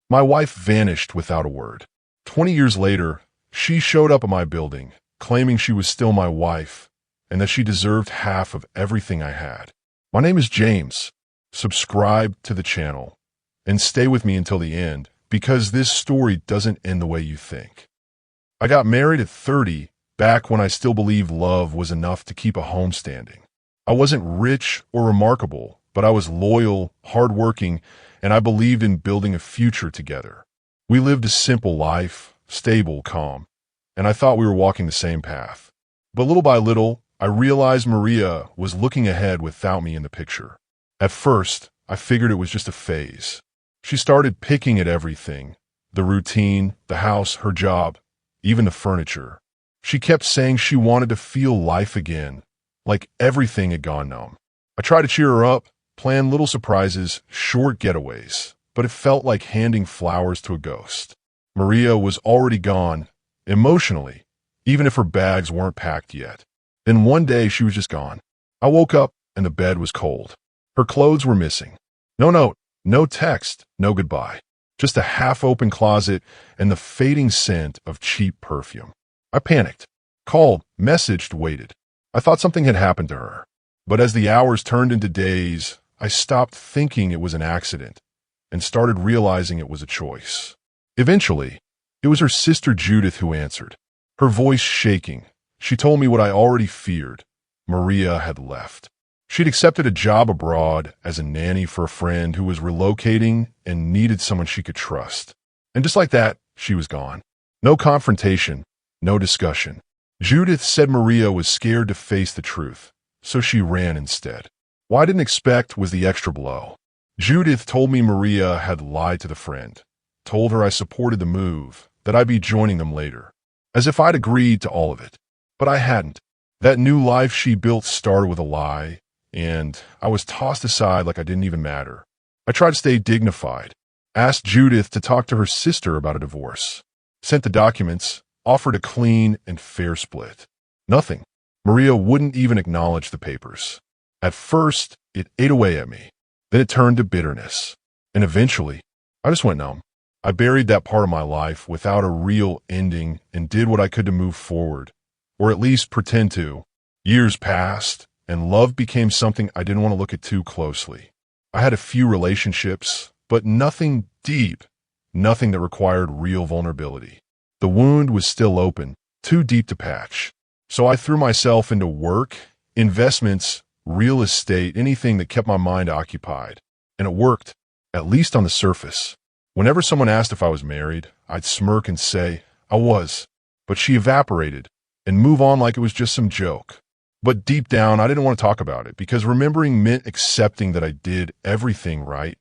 My wife vanished without a word. 20 years later, she showed up at my building, claiming she was still my wife and that she deserved half of everything I had. My name is James. Subscribe to the channel and stay with me until the end because this story doesn't end the way you think. I got married at 30, back when I still believed love was enough to keep a home standing. I wasn't rich or remarkable, but I was loyal, hardworking, and I believed in building a future together. We lived a simple life, stable, calm, and I thought we were walking the same path. But little by little, I realized Maria was looking ahead without me in the picture. At first, I figured it was just a phase. She started picking at everything: the routine, the house, her job, even the furniture. She kept saying she wanted to feel life again, like everything had gone numb. I tried to cheer her up, plan little surprises, short getaways, but it felt like handing flowers to a ghost. Maria was already gone, emotionally, even if her bags weren't packed yet. Then one day she was just gone. I woke up and the bed was cold. Her clothes were missing. No note, no text, no goodbye. Just a half-open closet and the fading scent of cheap perfume. I panicked, called, messaged, waited. I thought something had happened to her. But as the hours turned into days, I stopped thinking it was an accident and started realizing it was a choice. Eventually, it was her sister Judith who answered, her voice shaking. She told me what I already feared. Maria had left. She'd accepted a job abroad as a nanny for a friend who was relocating and needed someone she could trust. And just like that, she was gone. No confrontation, no discussion. Judith said Maria was scared to face the truth, so she ran instead. What I didn't expect was the extra blow. Judith told me Maria had lied to the friend, told her I supported the move, that I'd be joining them later, as if I'd agreed to all of it. But I hadn't. That new life she built started with a lie, and I was tossed aside like I didn't even matter. I tried to stay dignified, asked Judith to talk to her sister about a divorce, sent the documents, offered a clean and fair split. Nothing. Maria wouldn't even acknowledge the papers. At first, it ate away at me. Then it turned to bitterness. And eventually, I just went numb. I buried that part of my life without a real ending and did what I could to move forward, or at least pretend to. Years passed, and love became something I didn't want to look at too closely. I had a few relationships, but nothing deep, nothing that required real vulnerability. The wound was still open, too deep to patch. So I threw myself into work, investments, real estate, anything that kept my mind occupied. And it worked, at least on the surface. Whenever someone asked if I was married, I'd smirk and say, I was. But she evaporated and move on like it was just some joke. But deep down, I didn't want to talk about it because remembering meant accepting that I did everything right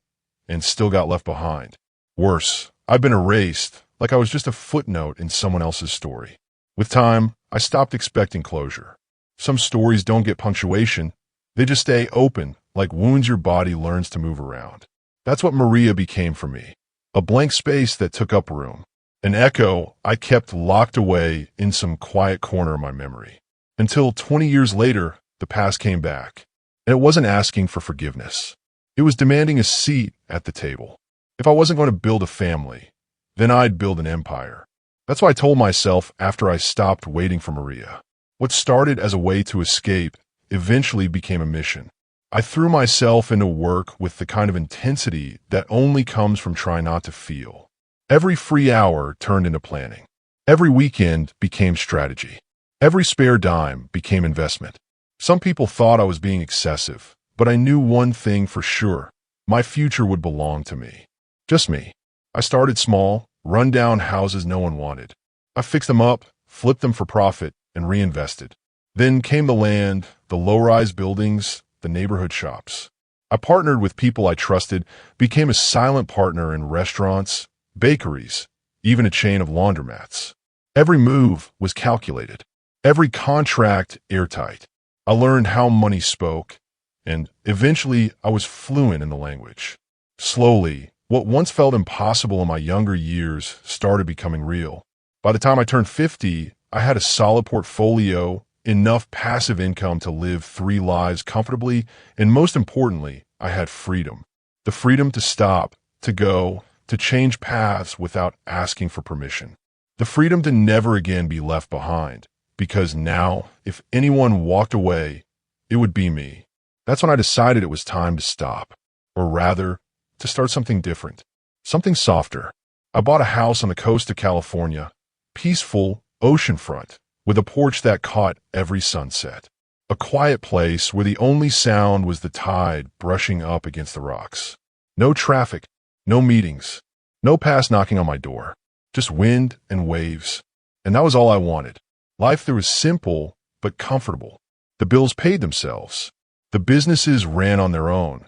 and still got left behind. Worse, I'd been erased, like I was just a footnote in someone else's story. With time, I stopped expecting closure. Some stories don't get punctuation. They just stay open, like wounds your body learns to move around. That's what Maria became for me. A blank space that took up room. An echo I kept locked away in some quiet corner of my memory. Until 20 years later, the past came back. And it wasn't asking for forgiveness. It was demanding a seat at the table. If I wasn't going to build a family, then I'd build an empire. That's what I told myself after I stopped waiting for Maria. What started as a way to escape eventually became a mission. I threw myself into work with the kind of intensity that only comes from trying not to feel. Every free hour turned into planning. Every weekend became strategy. Every spare dime became investment. Some people thought I was being excessive, but I knew one thing for sure. My future would belong to me. Just me. I started small, run-down houses no one wanted. I fixed them up, flipped them for profit, and reinvested. Then came the land, the low-rise buildings, the neighborhood shops. I partnered with people I trusted, became a silent partner in restaurants, bakeries, even a chain of laundromats. Every move was calculated. Every contract airtight. I learned how money spoke, and eventually I was fluent in the language. Slowly, what once felt impossible in my younger years started becoming real. By the time I turned 50, I had a solid portfolio, enough passive income to live 3 lives comfortably, and most importantly, I had freedom. The freedom to stop, to go, to change paths without asking for permission. The freedom to never again be left behind, because now, if anyone walked away, it would be me. That's when I decided it was time to stop, or rather, to start something different, something softer. I bought a house on the coast of California, peaceful, oceanfront, with a porch that caught every sunset. A quiet place where the only sound was the tide brushing up against the rocks. No traffic, no meetings, no past knocking on my door, just wind and waves. And that was all I wanted. Life there was simple, but comfortable. The bills paid themselves. The businesses ran on their own,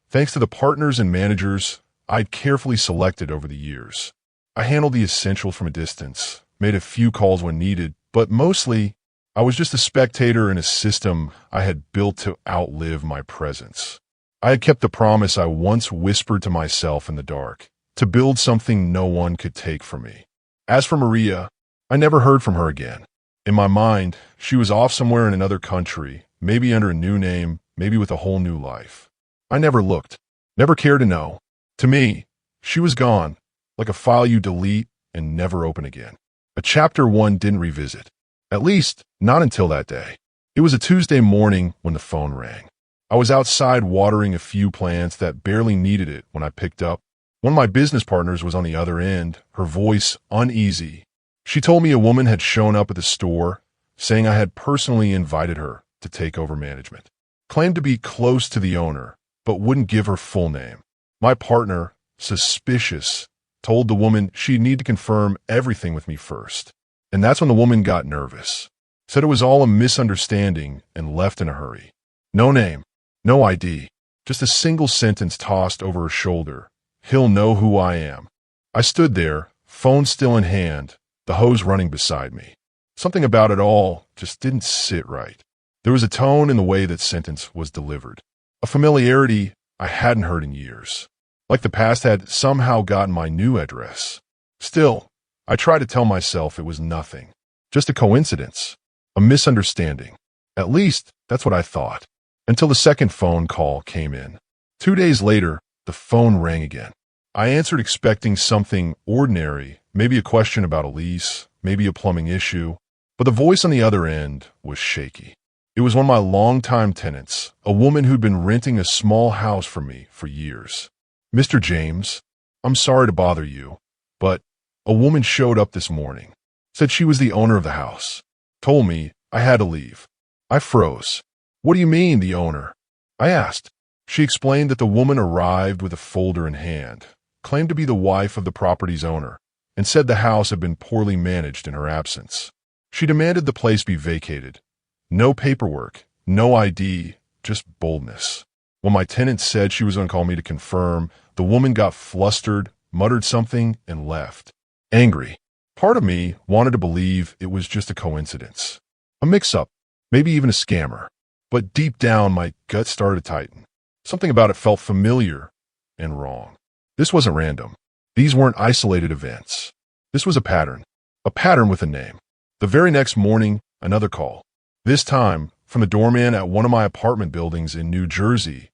thanks to the partners and managers I'd carefully selected over the years. I handled the essential from a distance, made a few calls when needed, but mostly, I was just a spectator in a system I had built to outlive my presence. I had kept the promise I once whispered to myself in the dark, to build something no one could take from me. As for Maria, I never heard from her again. In my mind, she was off somewhere in another country, maybe under a new name, maybe with a whole new life. I never looked, never cared to know. To me, she was gone, like a file you delete and never open again. A chapter one didn't revisit. At least, not until that day. It was a Tuesday morning when the phone rang. I was outside watering a few plants that barely needed it when I picked up. One of my business partners was on the other end, her voice uneasy. She told me a woman had shown up at the store, saying I had personally invited her to take over management. Claimed to be close to the owner, but wouldn't give her full name. My partner, suspicious, told the woman she'd need to confirm everything with me first. And that's when the woman got nervous. Said it was all a misunderstanding and left in a hurry. No name, no ID, just a single sentence tossed over her shoulder. He'll know who I am. I stood there, phone still in hand, the hose running beside me. Something about it all just didn't sit right. There was a tone in the way that sentence was delivered. A familiarity I hadn't heard in years. Like the past had somehow gotten my new address. Still, I tried to tell myself it was nothing. Just a coincidence. A misunderstanding. At least, that's what I thought. Until the second phone call came in. 2 days later, the phone rang again. I answered expecting something ordinary, maybe a question about a lease, maybe a plumbing issue, but the voice on the other end was shaky. It was one of my longtime tenants, a woman who'd been renting a small house for me for years. Mr. James, I'm sorry to bother you, but a woman showed up this morning, said she was the owner of the house, told me I had to leave. I froze. What do you mean, the owner? I asked. She explained that the woman arrived with a folder in hand, claimed to be the wife of the property's owner, and said the house had been poorly managed in her absence. She demanded the place be vacated. No paperwork, no ID, just boldness. When my tenant said she was going to call me to confirm, the woman got flustered, muttered something, and left. Angry. Part of me wanted to believe it was just a coincidence. A mix-up, maybe even a scammer. But deep down, my gut started to tighten. Something about it felt familiar and wrong. This wasn't random. These weren't isolated events. This was a pattern with a name. The very next morning, another call. This time, from the doorman at one of my apartment buildings in New Jersey,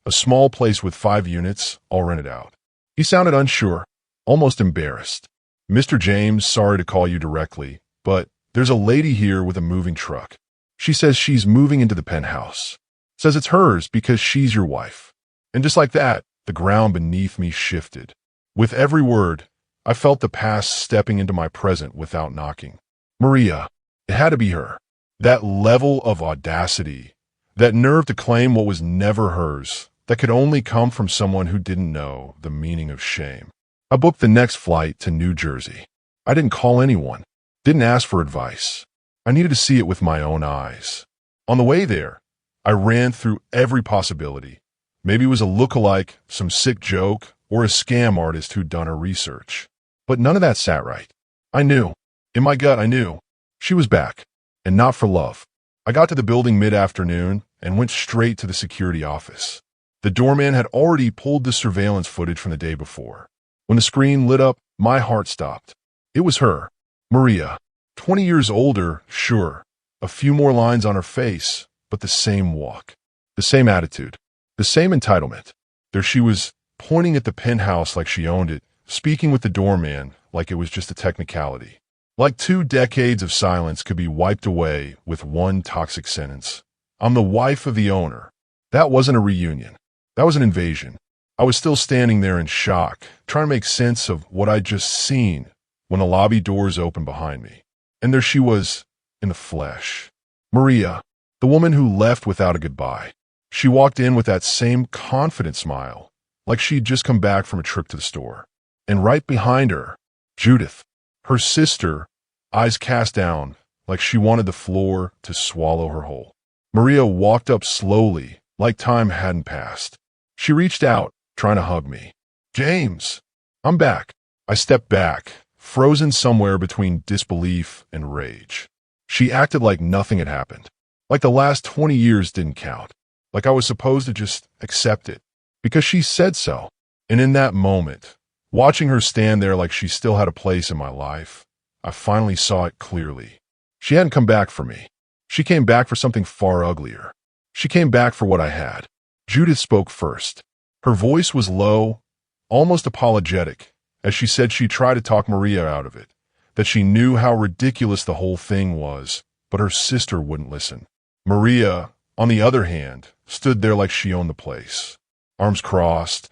a small place with 5 units, all rented out. He sounded unsure, almost embarrassed. Mr. James, sorry to call you directly, but there's a lady here with a moving truck. She says she's moving into the penthouse. Says it's hers because she's your wife. And just like that, the ground beneath me shifted. With every word, I felt the past stepping into my present without knocking. Maria. It had to be her. That level of audacity, that nerve to claim what was never hers, that could only come from someone who didn't know the meaning of shame. I booked the next flight to New Jersey. I didn't call anyone, didn't ask for advice. I needed to see it with my own eyes. On the way there, I ran through every possibility. Maybe it was a lookalike, some sick joke, or a scam artist who'd done her research. But none of that sat right. I knew. In my gut, I knew. She was back. And not for love. I got to the building mid-afternoon and went straight to the security office. The doorman had already pulled the surveillance footage from the day before. When the screen lit up, my heart stopped. It was her, Maria. 20 years older, sure. A few more lines on her face, but the same walk. The same attitude. The same entitlement. There she was, pointing at the penthouse like she owned it, speaking with the doorman like it was just a technicality. Like 2 decades of silence could be wiped away with one toxic sentence. I'm the wife of the owner. That wasn't a reunion. That was an invasion. I was still standing there in shock, trying to make sense of what I'd just seen when the lobby doors opened behind me. And there she was, in the flesh. Maria, the woman who left without a goodbye. She walked in with that same confident smile, like she'd just come back from a trip to the store. And right behind her, Judith, her sister, eyes cast down, like she wanted the floor to swallow her whole. Maria walked up slowly, like time hadn't passed. She reached out, trying to hug me. James, I'm back. I stepped back, frozen somewhere between disbelief and rage. She acted like nothing had happened, like the last 20 years didn't count, like I was supposed to just accept it, because she said so. And in that moment, watching her stand there like she still had a place in my life, I finally saw it clearly. She hadn't come back for me. She came back for something far uglier. She came back for what I had. Judith spoke first. Her voice was low, almost apologetic, as she said she'd try to talk Maria out of it, that she knew how ridiculous the whole thing was, but her sister wouldn't listen. Maria, on the other hand, stood there like she owned the place, arms crossed,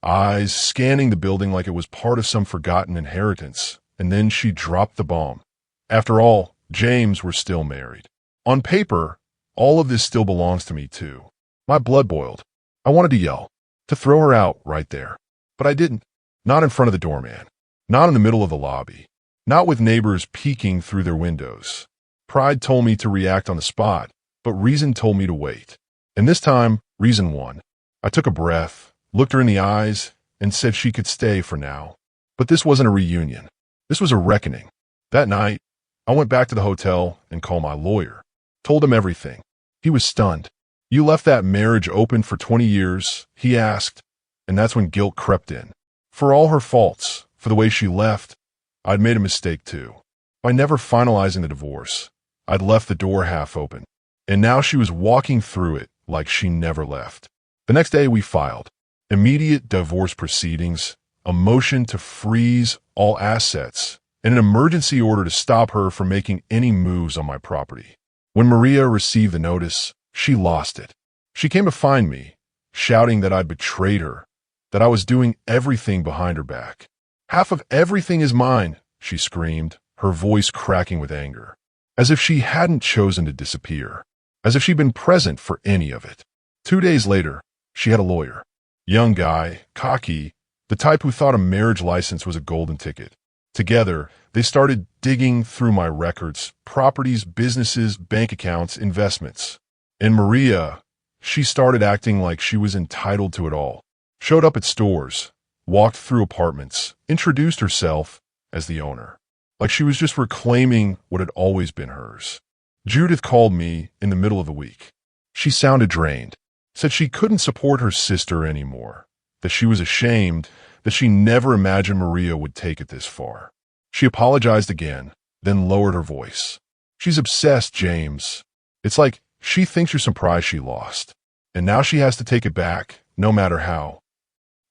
eyes scanning the building like it was part of some forgotten inheritance, and then she dropped the bomb. After all, James were still married. On paper, all of this still belongs to me too. My blood boiled. I wanted to yell, to throw her out right there. But I didn't. Not in front of the doorman. Not in the middle of the lobby. Not with neighbors peeking through their windows. Pride told me to react on the spot, but reason told me to wait. And this time, reason won. I took a breath, looked her in the eyes, and said she could stay for now. But this wasn't a reunion. This was a reckoning. That night, I went back to the hotel and called my lawyer. Told him everything. He was stunned. You left that marriage open for 20 years, he asked, and that's when guilt crept in. For all her faults, for the way she left, I'd made a mistake too. By never finalizing the divorce, I'd left the door half open. And now she was walking through it like she never left. The next day we filed. Immediate divorce proceedings, a motion to freeze all assets, and an emergency order to stop her from making any moves on my property. When Maria received the notice, she lost it. She came to find me, shouting that I'd betrayed her, that I was doing everything behind her back. Half of everything is mine, she screamed, her voice cracking with anger, as if she hadn't chosen to disappear, as if she'd been present for any of it. 2 days later, she had a lawyer. Young guy, cocky, the type who thought a marriage license was a golden ticket. Together, they started digging through my records, properties, businesses, bank accounts, investments. And Maria, she started acting like she was entitled to it all. Showed up at stores, walked through apartments, introduced herself as the owner, like she was just reclaiming what had always been hers. Judith called me in the middle of the week. She sounded drained, said she couldn't support her sister anymore, that she was ashamed, that she never imagined Maria would take it this far. She apologized again, then lowered her voice. She's obsessed, James. It's like she thinks you're some prize she lost, and now she has to take it back, no matter how.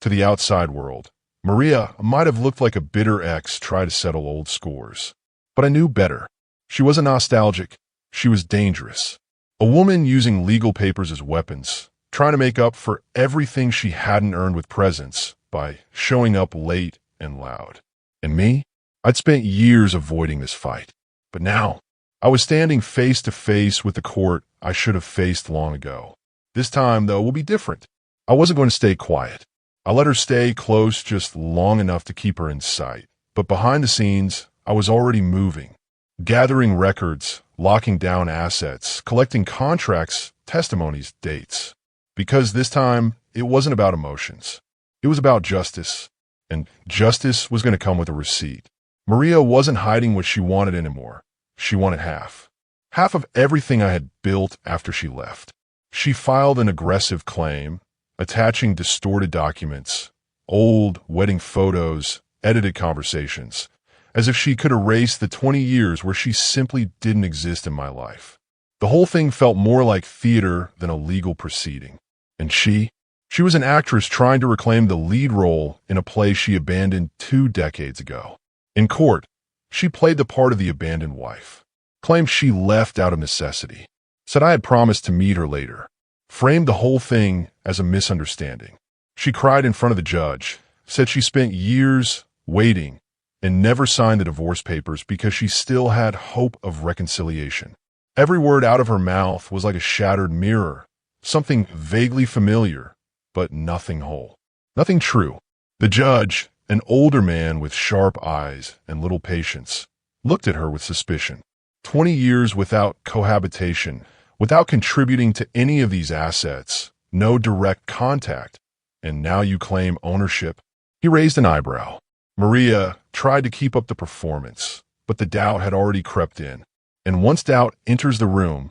To the outside world, Maria might have looked like a bitter ex trying to settle old scores. But I knew better. She wasn't nostalgic. She was dangerous. A woman using legal papers as weapons, trying to make up for everything she hadn't earned with presence by showing up late and loud. And me? I'd spent years avoiding this fight. But now, I was standing face to face with the court I should have faced long ago. This time, though, will be different. I wasn't going to stay quiet. I let her stay close just long enough to keep her in sight. But behind the scenes, I was already moving, gathering records, locking down assets, collecting contracts, testimonies, dates. Because this time, it wasn't about emotions. It was about justice. And justice was going to come with a receipt. Maria wasn't hiding what she wanted anymore. She wanted half. Half of everything I had built after she left. She filed an aggressive claim, attaching distorted documents, old wedding photos, edited conversations, as if she could erase the 20 years where she simply didn't exist in my life. The whole thing felt more like theater than a legal proceeding. And she She was an actress trying to reclaim the lead role in a play she abandoned 2 decades ago. In court, she played the part of the abandoned wife, claimed she left out of necessity, said I had promised to meet her later, framed the whole thing as a misunderstanding. She cried in front of the judge, said she spent years waiting and never signed the divorce papers because she still had hope of reconciliation. Every word out of her mouth was like a shattered mirror, something vaguely familiar, but nothing whole, nothing true. The judge, an older man with sharp eyes and little patience, looked at her with suspicion. 20 years without cohabitation, without contributing to any of these assets, no direct contact, and now you claim ownership? He raised an eyebrow. Maria tried to keep up the performance, but the doubt had already crept in. And once doubt enters the room,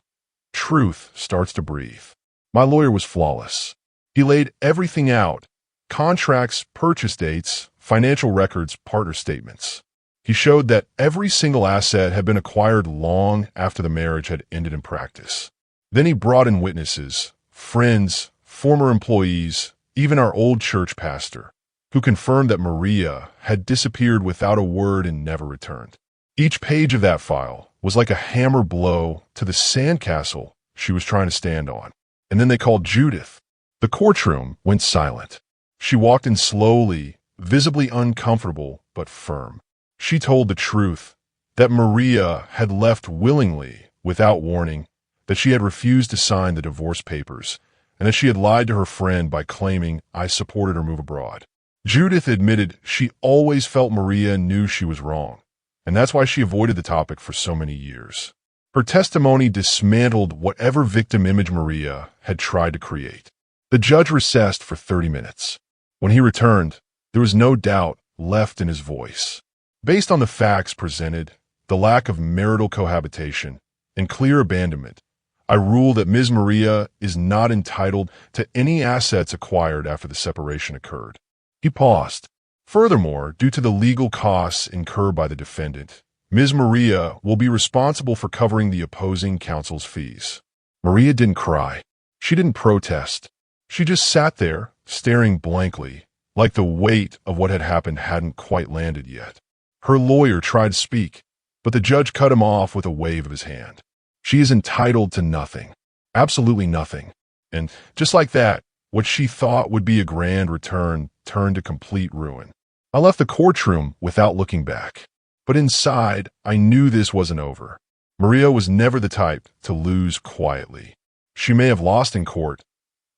truth starts to breathe. My lawyer was flawless. He laid everything out: contracts, purchase dates, financial records, partner statements. He showed that every single asset had been acquired long after the marriage had ended in practice. Then he brought in witnesses, friends, former employees, even our old church pastor, who confirmed that Maria had disappeared without a word and never returned. Each page of that file was like a hammer blow to the sandcastle she was trying to stand on. And then they called Judith. The courtroom went silent. She walked in slowly, visibly uncomfortable but firm. She told the truth, that Maria had left willingly, without warning, that she had refused to sign the divorce papers, and that she had lied to her friend by claiming I supported her move abroad. Judith admitted she always felt Maria knew she was wrong, and that's why she avoided the topic for so many years. Her testimony dismantled whatever victim image Maria had tried to create. The judge recessed for 30 minutes. When he returned, there was no doubt left in his voice. Based on the facts presented, the lack of marital cohabitation, and clear abandonment, I rule that Ms. Maria is not entitled to any assets acquired after the separation occurred. He paused. Furthermore, due to the legal costs incurred by the defendant, Ms. Maria will be responsible for covering the opposing counsel's fees. Maria didn't cry. She didn't protest. She just sat there, staring blankly, like the weight of what had happened hadn't quite landed yet. Her lawyer tried to speak, but the judge cut him off with a wave of his hand. She is entitled to nothing. Absolutely nothing. And just like that, what she thought would be a grand return turned to complete ruin. I left the courtroom without looking back. But inside, I knew this wasn't over. Maria was never the type to lose quietly. She may have lost in court,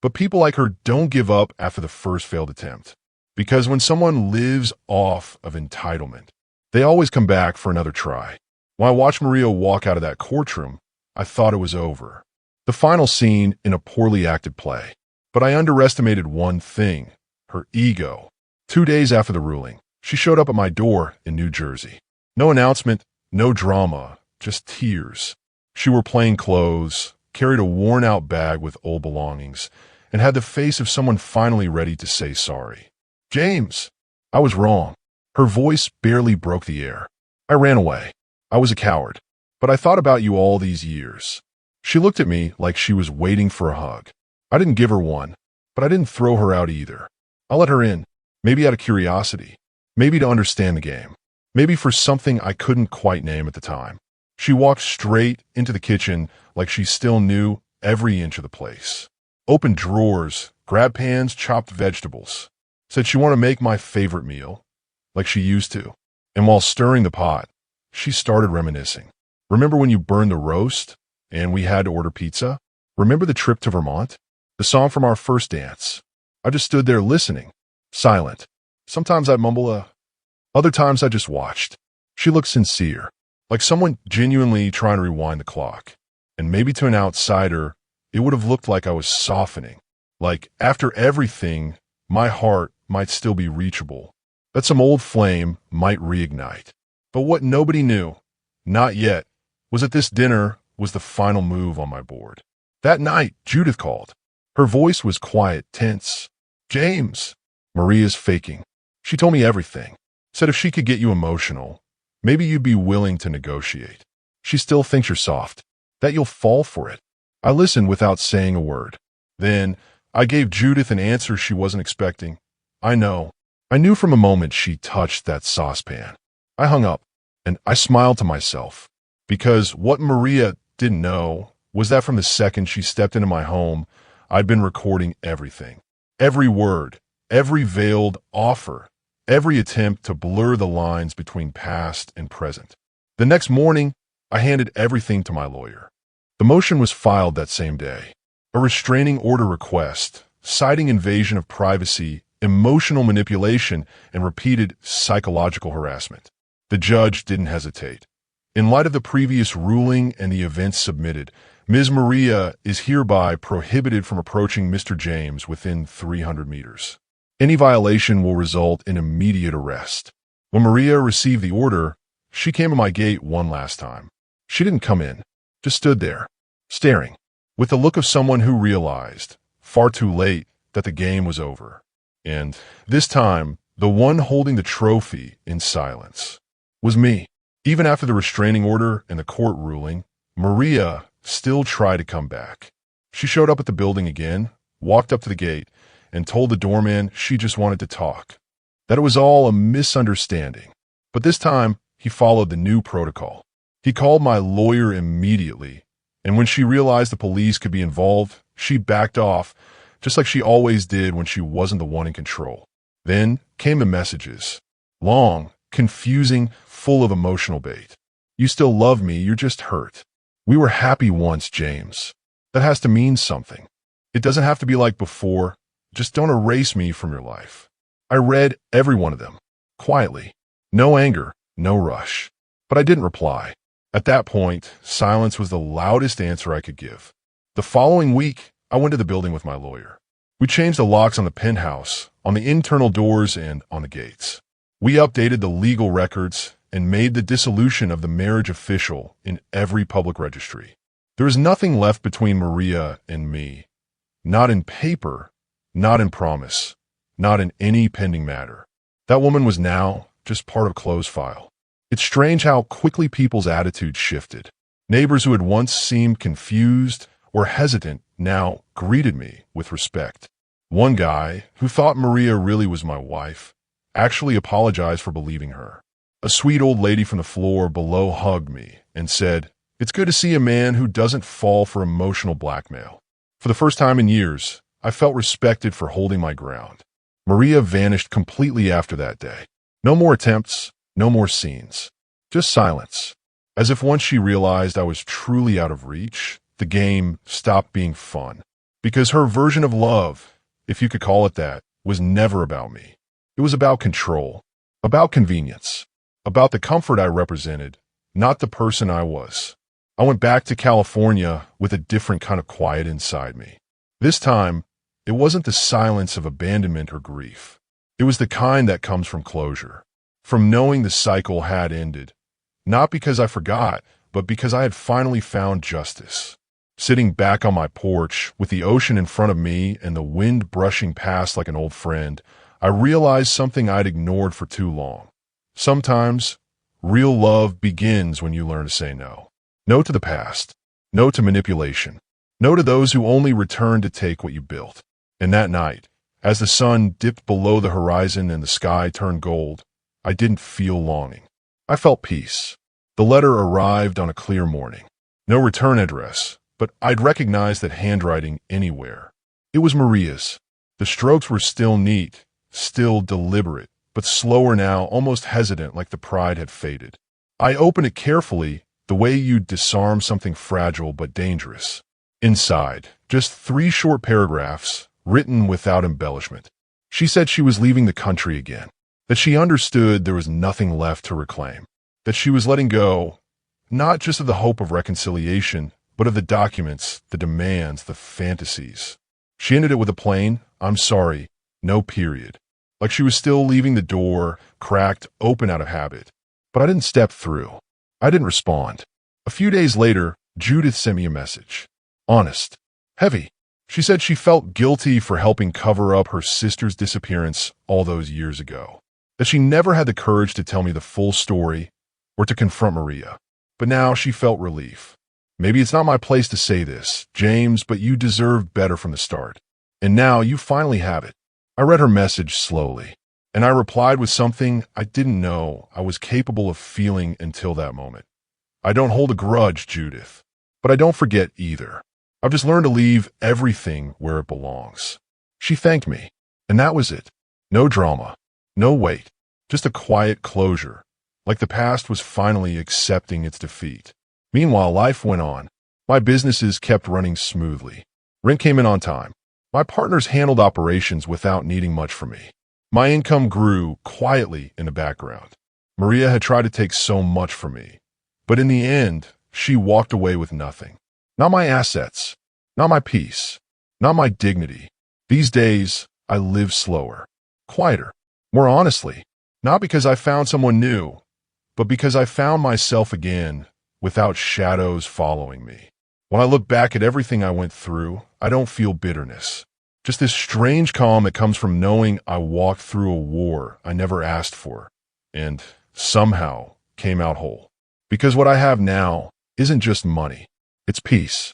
but people like her don't give up after the first failed attempt. Because when someone lives off of entitlement, they always come back for another try. When I watched Maria walk out of that courtroom, I thought it was over. The final scene in a poorly acted play. But I underestimated one thing: her ego. 2 days after the ruling, she showed up at my door in New Jersey. No announcement, no drama, just tears. She wore plain clothes, carried a worn-out bag with old belongings, and had the face of someone finally ready to say sorry. James, I was wrong. Her voice barely broke the air. I ran away. I was a coward. But I thought about you all these years. She looked at me like she was waiting for a hug. I didn't give her one, but I didn't throw her out either. I let her in, maybe out of curiosity, maybe to understand the game, maybe for something I couldn't quite name at the time. She walked straight into the kitchen like she still knew every inch of the place. Opened drawers, grabbed pans, chopped vegetables. Said she wanted to make my favorite meal, like she used to. And while stirring the pot, she started reminiscing. Remember when you burned the roast and we had to order pizza? Remember the trip to Vermont? The song from our first dance? I just stood there listening, silent. Sometimes I'd mumble other times I just watched. She looked sincere, like someone genuinely trying to rewind the clock. And maybe to an outsider, it would have looked like I was softening. Like, after everything, my heart might still be reachable. That some old flame might reignite. But what nobody knew, not yet, was that this dinner was the final move on my board. That night, Judith called. Her voice was quiet, tense. James, Maria's faking. She told me everything. Said if she could get you emotional, maybe you'd be willing to negotiate. She still thinks you're soft, that you'll fall for it. I listened without saying a word. Then I gave Judith an answer she wasn't expecting. I know. I knew from the moment she touched that saucepan. I hung up, and I smiled to myself, because what Maria didn't know was that from the second she stepped into my home, I'd been recording everything. Every word, every veiled offer, every attempt to blur the lines between past and present. The next morning, I handed everything to my lawyer. The motion was filed that same day. A restraining order request, citing invasion of privacy, emotional manipulation, and repeated psychological harassment. The judge didn't hesitate. In light of the previous ruling and the events submitted, Ms. Maria is hereby prohibited from approaching Mr. James within 300 meters. Any violation will result in immediate arrest. When Maria received the order, she came to my gate one last time. She didn't come in, just stood there, staring, with the look of someone who realized, far too late, that the game was over. And this time, the one holding the trophy in silence was me. Even after the restraining order and the court ruling, Maria still tried to come back. She showed up at the building again, walked up to the gate, and told the doorman she just wanted to talk, that it was all a misunderstanding. But this time, he followed the new protocol. He called my lawyer immediately, and when she realized the police could be involved, she backed off, just like she always did when she wasn't the one in control. Then came the messages. Long, confusing, full of emotional bait. You still love me, you're just hurt. We were happy once, James. That has to mean something. It doesn't have to be like before. Just don't erase me from your life. I read every one of them, quietly. No anger, no rush. But I didn't reply. At that point, silence was the loudest answer I could give. The following week, I went to the building with my lawyer. We changed the locks on the penthouse, on the internal doors, and on the gates. We updated the legal records and made the dissolution of the marriage official in every public registry. There was nothing left between Maria and me. Not in paper, not in promise, not in any pending matter. That woman was now just part of a closed file. It's strange how quickly people's attitudes shifted. Neighbors who had once seemed confused or hesitant now greeted me with respect. One guy, who thought Maria really was my wife, actually apologized for believing her. A sweet old lady from the floor below hugged me and said, "It's good to see a man who doesn't fall for emotional blackmail." For the first time in years, I felt respected for holding my ground. Maria vanished completely after that day. No more attempts, no more scenes. Just silence. As if once she realized I was truly out of reach, the game stopped being fun. Because her version of love, if you could call it that, was never about me. It was about control, about convenience, about the comfort I represented, not the person I was. I went back to California with a different kind of quiet inside me. This time, it wasn't the silence of abandonment or grief. It was the kind that comes from closure, from knowing the cycle had ended, not because I forgot, but because I had finally found justice. Sitting back on my porch with the ocean in front of me and the wind brushing past like an old friend, I realized something I'd ignored for too long. Sometimes, real love begins when you learn to say no. No to the past. No to manipulation. No to those who only return to take what you built. And that night, as the sun dipped below the horizon and the sky turned gold, I didn't feel longing. I felt peace. The letter arrived on a clear morning. No return address, but I'd recognize that handwriting anywhere. It was Maria's. The strokes were still neat, still deliberate, but slower now, almost hesitant, like the pride had faded. I opened it carefully, the way you'd disarm something fragile but dangerous. Inside, just 3 short paragraphs, written without embellishment. She said she was leaving the country again, that she understood there was nothing left to reclaim, that she was letting go, not just of the hope of reconciliation, but of the documents, the demands, the fantasies. She ended it with a plain, "I'm sorry," no period. Like she was still leaving the door, cracked open out of habit. But I didn't step through. I didn't respond. A few days later, Judith sent me a message. Honest. Heavy. She said she felt guilty for helping cover up her sister's disappearance all those years ago. That she never had the courage to tell me the full story or to confront Maria. But now she felt relief. Maybe it's not my place to say this, James, but you deserved better from the start. And now you finally have it." I read her message slowly, and I replied with something I didn't know I was capable of feeling until that moment. "I don't hold a grudge, Judith, but I don't forget either. I've just learned to leave everything where it belongs." She thanked me, and that was it. No drama, no wait, just a quiet closure, like the past was finally accepting its defeat. Meanwhile, life went on. My businesses kept running smoothly. Rent came in on time. My partners handled operations without needing much from me. My income grew quietly in the background. Maria had tried to take so much from me, but in the end, she walked away with nothing. Not my assets, not my peace, not my dignity. These days, I live slower, quieter, more honestly, not because I found someone new, but because I found myself again without shadows following me. When I look back at everything I went through, I don't feel bitterness. Just this strange calm that comes from knowing I walked through a war I never asked for and somehow came out whole. Because what I have now isn't just money, it's peace.